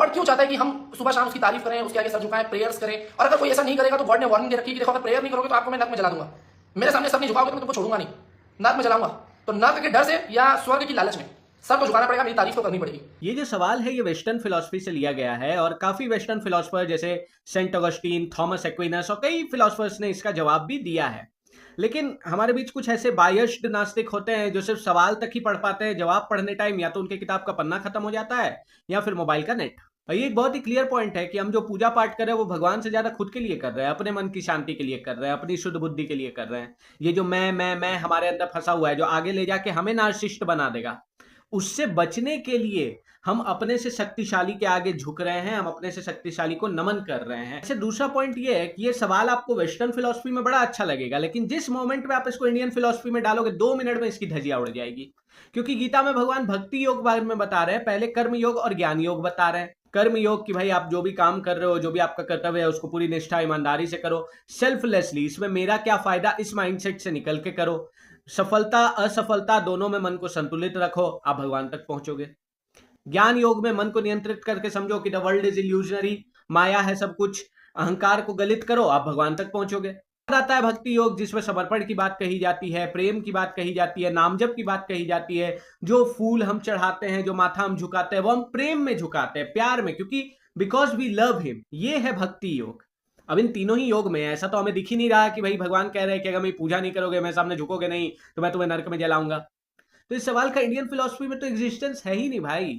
God क्यों चाहता है कि हम सुबह शाम उसकी तारीफ करें, उसके आगे सर झुकाएं, प्रेयर्स करें? और अगर कोई ऐसा नहीं करेगा तो गॉड ने वार्निंग दे रखी है कि देखो अगर प्रेयर नहीं करोगे तो आपको मैं नर्क में जला दूंगा, मेरे सामने सर नहीं झुकाओगे तो मैं तुमको छोड़ूंगा नहीं, नर्क में जलाऊंगा। तो नर्क के डर से या स्वर्ग की लालच में सर तो झुकाना पड़ेगा, मेरी तारीफ तो करनी पड़ेगी। ये जो सवाल है ये वेस्टर्न फिलॉसफी से लिया गया है और काफी वेस्टर्न फिलोसफर जैसे सेंट ऑगस्टीन, थॉमस एक्विनस और कई फिलोसफर्स ने इसका जवाब भी दिया है। लेकिन हमारे बीच कुछ ऐसे बायस्ड नास्तिक होते हैं जो सिर्फ सवाल तक ही पढ़ पाते हैं, जवाब पढ़ने टाइम या तो उनके किताब का पन्ना खत्म हो जाता है या फिर मोबाइल का नेट। और ये एक बहुत ही क्लियर पॉइंट है कि हम जो पूजा पाठ कर रहे हैं वो भगवान से ज्यादा खुद के लिए कर रहे हैं, अपने मन की शांति के लिए कर रहे हैं, अपनी शुद्ध बुद्धि के लिए कर रहे हैं। ये जो मैं हमारे अंदर फंसा हुआ है जो आगे ले जाके हमें नार्सिसिस्ट बना देगा, उससे बचने के लिए हम अपने से शक्तिशाली के आगे झुक रहे हैं, हम अपने से शक्तिशाली को नमन कर रहे हैं। ऐसे दूसरा पॉइंट ये है कि ये सवाल आपको वेस्टर्न फिलॉसफी में बड़ा अच्छा लगेगा, लेकिन जिस मोमेंट में आप इसको इंडियन फिलॉसफी में डालोगे 2 मिनट में इसकी धजिया उड़ जाएगी। क्योंकि गीता में भगवान भक्ति योग बारे में बता रहे हैं, पहले कर्म योग और ज्ञान योग बता रहे हैं। कर्म योग कि भाई आप जो भी काम कर रहे हो, जो भी आपका कर्तव्य है उसको पूरी निष्ठा ईमानदारी से करो, सेल्फलेसली, इसमें मेरा क्या फायदा, इस माइंडसेट से निकल के करो। सफलता असफलता दोनों में मन को संतुलित रखो, आप भगवान तक पहुंचोगे। ज्ञान योग में मन को नियंत्रित करके समझो कि द वर्ल्ड इज इल्यूजनरी, माया है सब कुछ, अहंकार को गलित करो, आप भगवान तक पहुंचोगे। आता है भक्ति योग जिसमें समर्पण की बात कही जाती है, प्रेम की बात कही जाती है, नामजप की बात कही जाती है। जो फूल हम चढ़ाते हैं, जो माथा हम झुकाते हैं, वो हम प्रेम में झुकाते हैं, प्यार में, क्योंकि बिकॉज वी लव हिम। ये है भक्ति योग। अब इन तीनों ही योग में ऐसा तो हमें दिख ही नहीं रहा कि भाई भगवान कह रहे हैं कि अगर मेरी पूजा नहीं करोगे, मैं सामने झुकोगे नहीं, तो मैं तुम्हें नरक में जलाऊंगा। तो इस सवाल का इंडियन फिलोसफी में तो एग्जिस्टेंस है ही नहीं भाई।